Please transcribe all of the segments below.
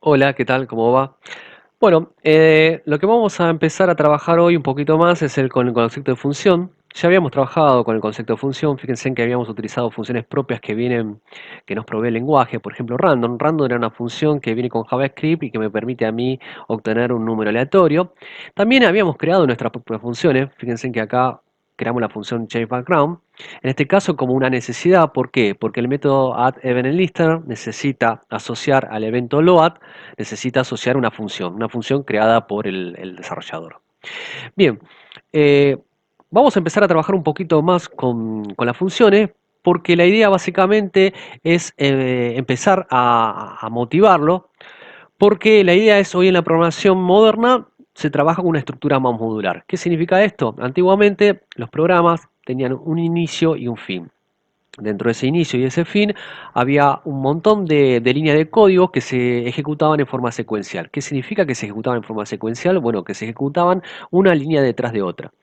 Hola, ¿qué tal? ¿Cómo va? Bueno, lo que vamos a empezar a trabajar hoy un poquito más es con el concepto de función. Ya habíamos trabajado con el concepto de función, fíjense en que habíamos utilizado funciones propias que nos provee el lenguaje, por ejemplo, random. Random era una función que viene con JavaScript y que me permite a mí obtener un número aleatorio. También habíamos creado nuestras propias funciones, fíjense en que acá creamos la función changeBackground. En este caso como una necesidad, ¿por qué? Porque el método addEventListener necesita asociar al evento load, necesita asociar una función creada por el desarrollador. Bien, eh, vamos a empezar a trabajar un poquito más con las funciones, porque la idea básicamente es empezar a motivarlo, porque la idea es hoy en la programación moderna se trabaja con una estructura más modular. ¿Qué significa esto? Antiguamente los programas tenían un inicio y un fin. Dentro de ese inicio y ese fin había un montón de líneas de código que se ejecutaban en forma secuencial. ¿Qué significa que se ejecutaban en forma secuencial? Bueno, que se ejecutaban una línea detrás de otra.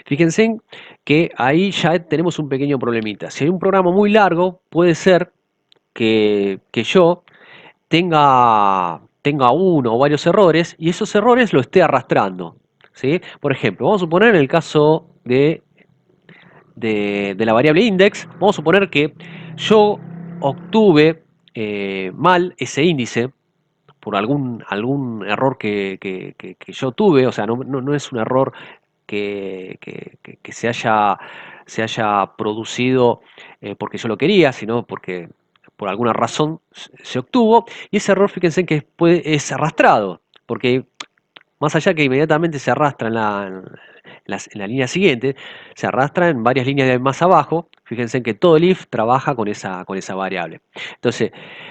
Fíjense que ahí ya tenemos un pequeño problemita. Si hay un programa muy largo, puede ser que yo tenga uno o varios errores y esos errores lo esté arrastrando. ¿Sí? Por ejemplo, vamos a suponer en el caso de la variable index, vamos a suponer que yo obtuve mal ese índice por algún error que yo tuve, o sea, no es un error que se haya producido porque yo lo quería, sino porque por alguna razón se obtuvo, y ese error, fíjense que es arrastrado, porque más allá que inmediatamente se arrastra en la línea siguiente, se arrastra en varias líneas de más abajo. Fíjense que todo el if trabaja con esa variable. Entonces,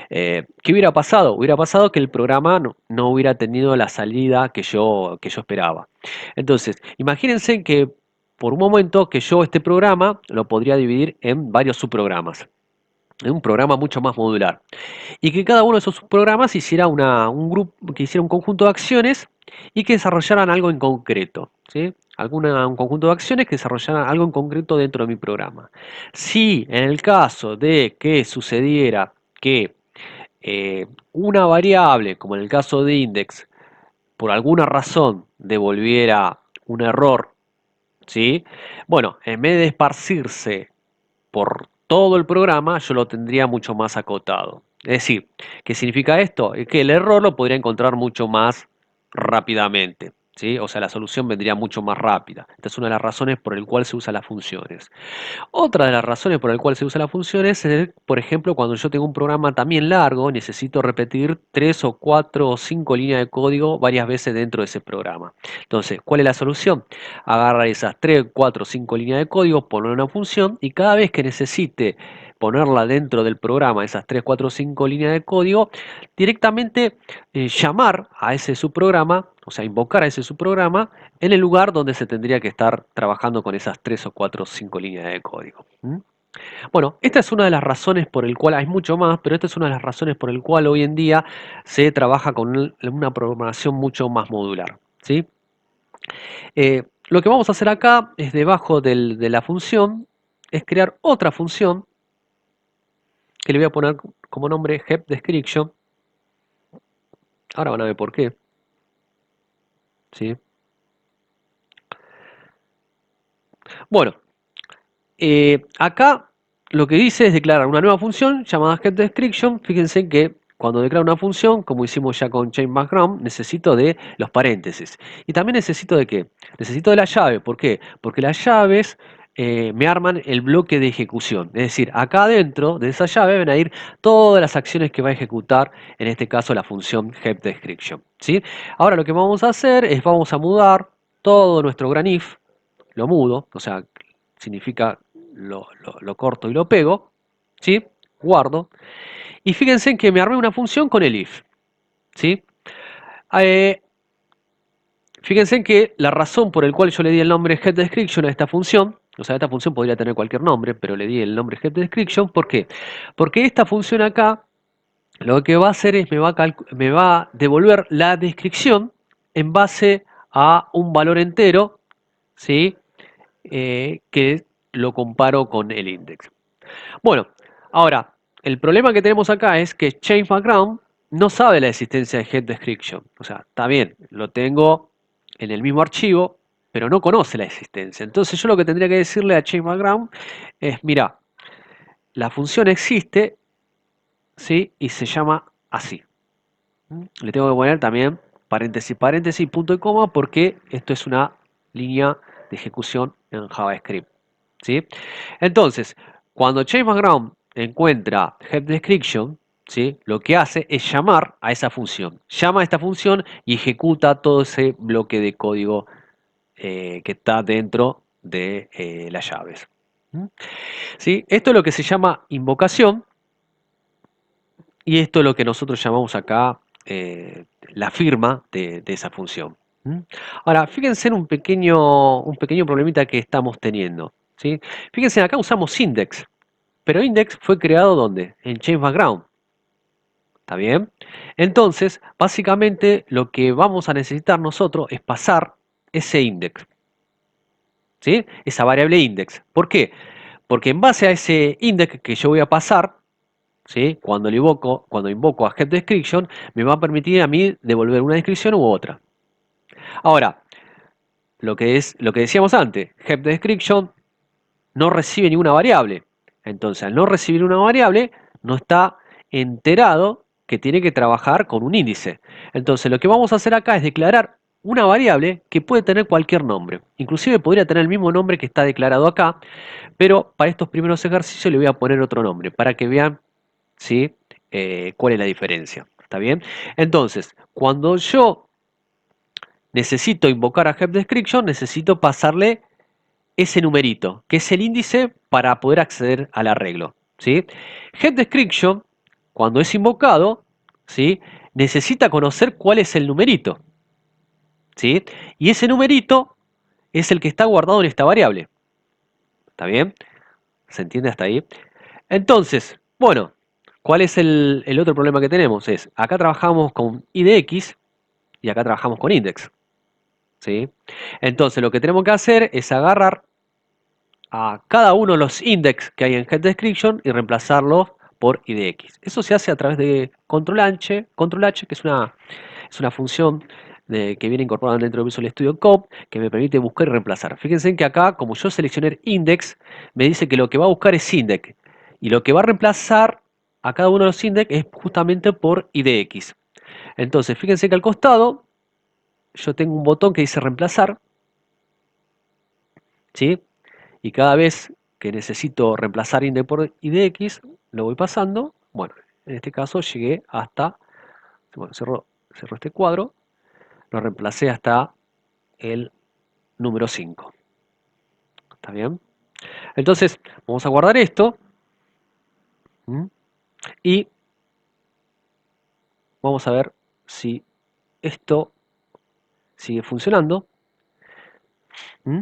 ¿qué hubiera pasado? Hubiera pasado que el programa no hubiera tenido la salida que yo esperaba. Entonces, imagínense que por un momento que yo este programa lo podría dividir en varios subprogramas. En un programa mucho más modular y que cada uno de esos programas hiciera un grupo, que hiciera un conjunto de acciones y que desarrollaran algo en concreto, ¿sí? Un conjunto de acciones que desarrollaran algo en concreto dentro de mi programa. Si en el caso de que sucediera que una variable, como en el caso de index, por alguna razón devolviera un error, ¿sí? Bueno, en vez de esparcirse por todo el programa, yo lo tendría mucho más acotado. Es decir, ¿qué significa esto? Es que el error lo podría encontrar mucho más rápidamente. ¿Sí? O sea, la solución vendría mucho más rápida. Esta es una de las razones por el cual se usan las funciones. Otra de las razones por el cual se usan las funciones es, por ejemplo, cuando yo tengo un programa también largo, necesito repetir 3 o 4 o 5 líneas de código varias veces dentro de ese programa. Entonces, ¿cuál es la solución? Agarrar esas 3, 4, 5 líneas de código, poner una función y cada vez que necesite ponerla dentro del programa, esas 3, 4, 5 líneas de código, directamente llamar a ese subprograma, o sea, invocar a ese subprograma en el lugar donde se tendría que estar trabajando con esas 3 o 4 o 5 líneas de código. ¿Mm? Bueno, esta es una de las razones por el cual, hay mucho más, pero esta es una de las razones por el cual hoy en día se trabaja con una programación mucho más modular. ¿Sí? Lo que vamos a hacer acá es debajo de la función, es crear otra función que le voy a poner como nombre getDescription. Ahora van a ver por qué. ¿Sí? Bueno, acá lo que dice es declarar una nueva función llamada getDescription. Fíjense que cuando declaro una función, como hicimos ya con chain_background, necesito de los paréntesis. Y también necesito de qué? Necesito de la llave. ¿Por qué? Porque las llaves me arman el bloque de ejecución. Es decir, acá adentro de esa llave van a ir todas las acciones que va a ejecutar, en este caso la función getDescription. ¿Sí? Ahora lo que vamos a hacer es vamos a mudar todo nuestro gran if, lo mudo, o sea, significa lo corto y lo pego, ¿sí? Guardo. Y fíjense en que me armé una función con el if, ¿sí? Eh, Fíjense en que la razón por el cual yo le di el nombre getDescription a esta función, o sea, esta función podría tener cualquier nombre, pero le di el nombre getDescription, ¿por qué? Porque esta función acá lo que va a hacer es me va a devolver la descripción en base a un valor entero, ¿sí? Que lo comparo con el index. Bueno, ahora, el problema que tenemos acá es que changeBackground no sabe la existencia de Head Description. O sea, está bien, lo tengo en el mismo archivo, pero no conoce la existencia. Entonces yo lo que tendría que decirle a Chase Background es, mira, la función existe, ¿sí? Y se llama así. Le tengo que poner también paréntesis, paréntesis, punto y coma, porque esto es una línea de ejecución en JavaScript, ¿sí? Entonces, cuando Chase Background encuentra Help Description, ¿sí? Lo que hace es llamar a esa función. Llama a esta función y ejecuta todo ese bloque de código que está dentro de las llaves. ¿Sí? Esto es lo que se llama invocación. Y esto es lo que nosotros llamamos acá la firma de esa función. ¿Mm? Ahora, fíjense en un pequeño problemita que estamos teniendo. ¿Sí? Fíjense, acá usamos index, pero index fue creado ¿dónde? En Change Background. ¿Está bien? Entonces, básicamente lo que vamos a necesitar nosotros es pasar ese index, ¿sí? Esa variable index. ¿Por qué? Porque en base a ese index que yo voy a pasar, ¿sí? Cuando invoco a getDescription, me va a permitir a mí devolver una descripción u otra. Ahora, lo que decíamos antes, getDescription no recibe ninguna variable. Entonces, al no recibir una variable, no está enterado que tiene que trabajar con un índice. Entonces, lo que vamos a hacer acá es declarar una variable que puede tener cualquier nombre. Inclusive podría tener el mismo nombre que está declarado acá, pero para estos primeros ejercicios le voy a poner otro nombre, para que vean, ¿sí? ¿Cuál es la diferencia? ¿Está bien? Entonces, cuando yo necesito invocar a GetDescription, necesito pasarle ese numerito, que es el índice para poder acceder al arreglo. ¿Sí? GetDescription, cuando es invocado, ¿sí? Necesita conocer cuál es el numerito. ¿Sí? Y ese numerito es el que está guardado en esta variable. ¿Está bien? ¿Se entiende hasta ahí? Entonces, bueno, ¿cuál es el otro problema que tenemos? Es, acá trabajamos con IDX y acá trabajamos con index. ¿Sí? Entonces, lo que tenemos que hacer es agarrar a cada uno de los index que hay en getDescription y reemplazarlos por IDX. Eso se hace a través de control H, que es una función que viene incorporada dentro de Visual Studio Code, que me permite buscar y reemplazar. Fíjense que acá, como yo seleccioné index, me dice que lo que va a buscar es index. Y lo que va a reemplazar a cada uno de los index es justamente por IDX. Entonces, fíjense que al costado yo tengo un botón que dice reemplazar, ¿sí? Y cada vez que necesito reemplazar index por IDX, lo voy pasando. Bueno, en este caso llegué hasta, bueno, cerró este cuadro, lo reemplacé hasta el número 5. ¿Está bien? Entonces, vamos a guardar esto. ¿Mm? Y vamos a ver si esto sigue funcionando. ¿Mm?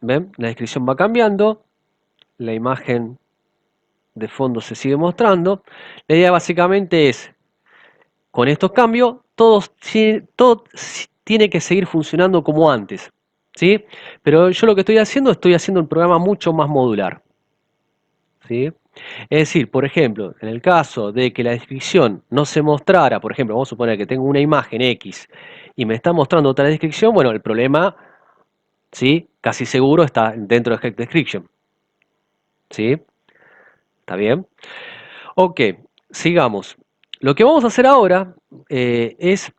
¿Ven? La descripción va cambiando, la imagen de fondo se sigue mostrando. La idea básicamente es, con estos cambios, todo tiene que seguir funcionando como antes, ¿sí? Pero yo lo que estoy haciendo un programa mucho más modular, ¿sí? Es decir, por ejemplo, en el caso de que la descripción no se mostrara, por ejemplo, vamos a suponer que tengo una imagen X y me está mostrando otra descripción, bueno, el problema, ¿sí? Casi seguro está dentro de GetDescription, ¿sí? ¿Está bien? Ok, sigamos. Lo que vamos a hacer ahora es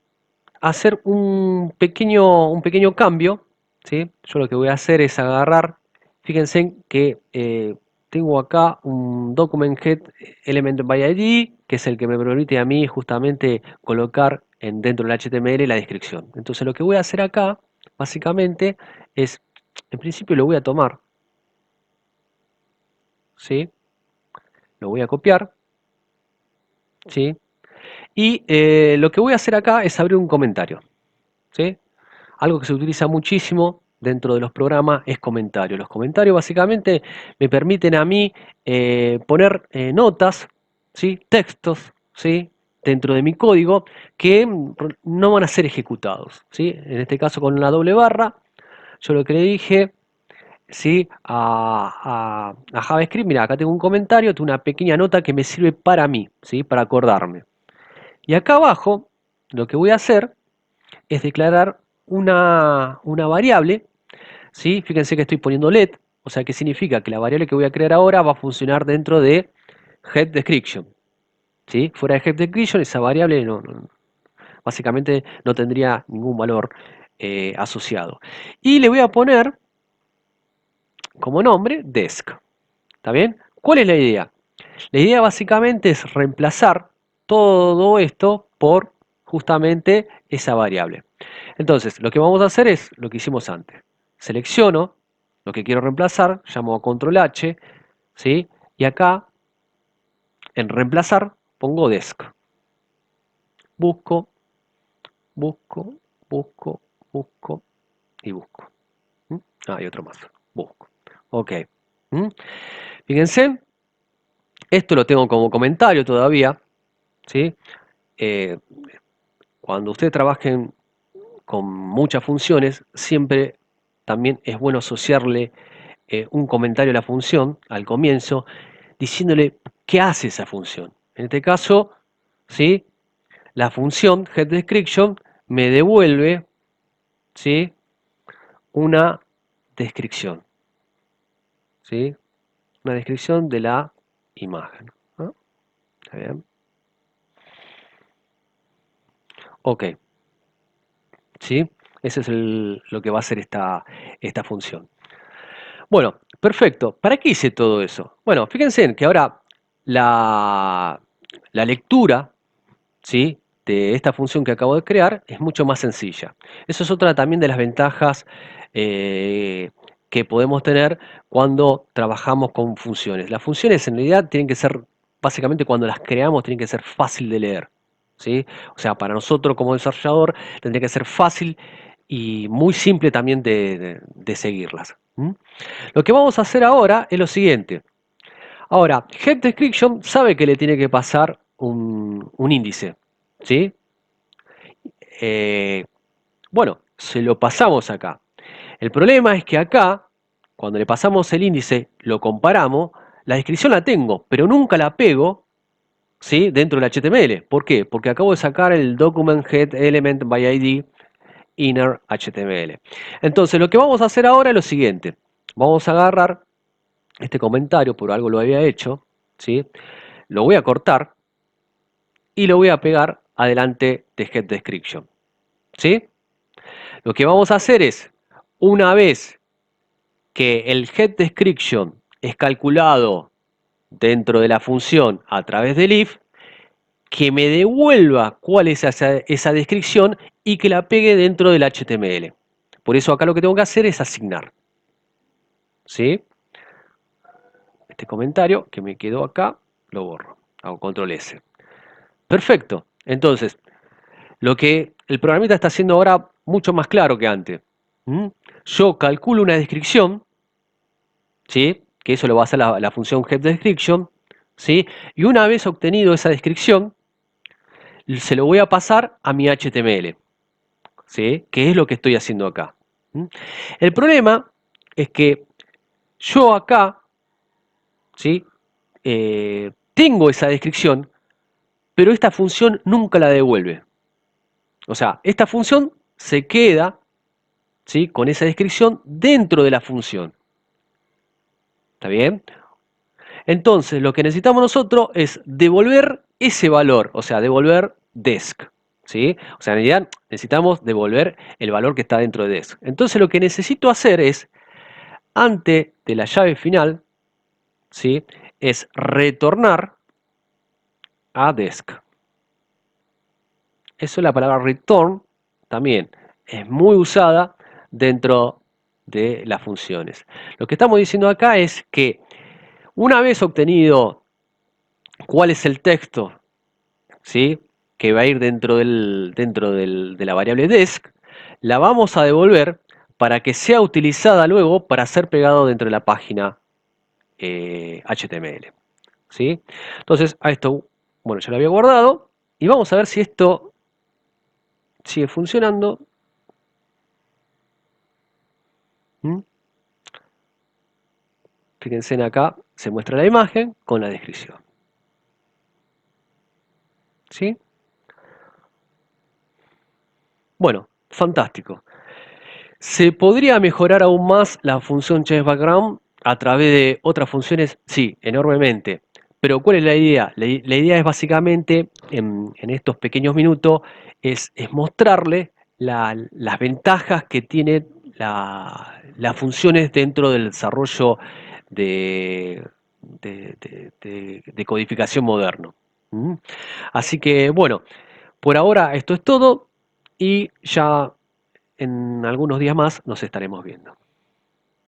hacer un pequeño cambio, ¿sí? Yo lo que voy a hacer es agarrar, fíjense que tengo acá un document head element by ID, que es el que me permite a mí justamente colocar dentro del HTML la descripción. Entonces lo que voy a hacer acá, básicamente, es, en principio lo voy a tomar, ¿sí? Lo voy a copiar, ¿sí? Y lo que voy a hacer acá es abrir un comentario, ¿sí? Algo que se utiliza muchísimo dentro de los programas es comentarios. Los comentarios básicamente me permiten a mí poner notas, ¿sí? Textos, ¿sí? Dentro de mi código que no van a ser ejecutados, ¿sí? En este caso con la doble barra, yo lo que le dije, ¿sí? A JavaScript, mira, acá tengo un comentario, tengo una pequeña nota que me sirve para mí, ¿sí? Para acordarme. Y acá abajo lo que voy a hacer es declarar una variable, ¿sí? Fíjense que estoy poniendo let, o sea que significa que la variable que voy a crear ahora va a funcionar dentro de getDescription, ¿sí? Fuera de getDescription esa variable básicamente no tendría ningún valor asociado. Y le voy a poner como nombre desk, ¿está bien? ¿Cuál es la idea? La idea básicamente es reemplazar todo esto por justamente esa variable. Entonces, lo que vamos a hacer es lo que hicimos antes. Selecciono lo que quiero reemplazar, llamo a control H, ¿sí? Y acá, en reemplazar, pongo desk. Busco, busco, busco, busco y busco. ¿Mm? Ah, y otro más. Busco. Ok. ¿Mm? Fíjense, esto lo tengo como comentario todavía, ¿sí? Eh, Cuando ustedes trabajen con muchas funciones, siempre también es bueno asociarle un comentario a la función al comienzo, diciéndole qué hace esa función. En este caso, ¿sí? La función getDescription me devuelve, ¿sí? Una descripción, ¿sí? Una descripción de la imagen, ¿no? ¿Está bien? Ok, ¿sí? Ese es lo que va a hacer esta función. Bueno, perfecto. ¿Para qué hice todo eso? Bueno, fíjense en que ahora la, la lectura, ¿sí? De esta función que acabo de crear es mucho más sencilla. Eso es otra también de las ventajas que podemos tener cuando trabajamos con funciones. Las funciones en realidad tienen que ser, básicamente cuando las creamos, tienen que ser fácil de leer, ¿sí? O sea, para nosotros como desarrollador tendría que ser fácil y muy simple también de seguirlas. ¿Mm? Lo que vamos a hacer ahora es lo siguiente. Ahora, getDescription sabe que le tiene que pasar un índice, ¿sí? Eh, bueno, se lo pasamos acá. El problema es que acá, cuando le pasamos el índice, lo comparamos, la descripción la tengo, pero nunca la pego, ¿sí? Dentro del HTML. ¿Por qué? Porque acabo de sacar el document get element by ID inner HTML. Entonces, lo que vamos a hacer ahora es lo siguiente. Vamos a agarrar este comentario, por algo lo había hecho, ¿sí? Lo voy a cortar y lo voy a pegar adelante de getDescription, ¿sí? Lo que vamos a hacer es, una vez que el getDescription es calculado dentro de la función a través del if, que me devuelva cuál es esa descripción y que la pegue dentro del HTML. Por eso acá lo que tengo que hacer es asignar, ¿sí? Este comentario que me quedó acá, lo borro. Hago control S. Perfecto. Entonces, lo que el programista está haciendo ahora mucho más claro que antes. ¿Mm? Yo calculo una descripción, ¿sí? Que eso lo va a hacer la función getDescription, ¿sí? Y una vez obtenido esa descripción, se lo voy a pasar a mi HTML, ¿sí? Que es lo que estoy haciendo acá. ¿Mm? El problema es que yo acá, ¿sí? Tengo esa descripción, pero esta función nunca la devuelve. O sea, esta función se queda, ¿sí? Con esa descripción dentro de la función. ¿Está bien? Entonces, lo que necesitamos nosotros es devolver ese valor, o sea, devolver desc, ¿sí? O sea, en realidad necesitamos devolver el valor que está dentro de desc. Entonces, lo que necesito hacer es, antes de la llave final, ¿sí? Es retornar a desc. Eso es la palabra return, también es muy usada dentro de las funciones. Lo que estamos diciendo acá es que una vez obtenido cuál es el texto, ¿sí? Que va a ir de la variable desc, la vamos a devolver para que sea utilizada luego para ser pegado dentro de la página HTML, ¿sí? Entonces, a esto, bueno, ya lo había guardado y vamos a ver si esto sigue funcionando. ¿Mm? Fíjense en acá, se muestra la imagen con la descripción, ¿sí? Bueno, fantástico. ¿Se podría mejorar aún más la función Change Background a través de otras funciones? Sí, enormemente. Pero ¿cuál es la idea? La idea es básicamente, en estos pequeños minutos, es mostrarle las ventajas que tienen las funciones dentro del desarrollo de, de codificación moderno. ¿Mm? Así que, bueno, por ahora esto es todo y ya en algunos días más nos estaremos viendo.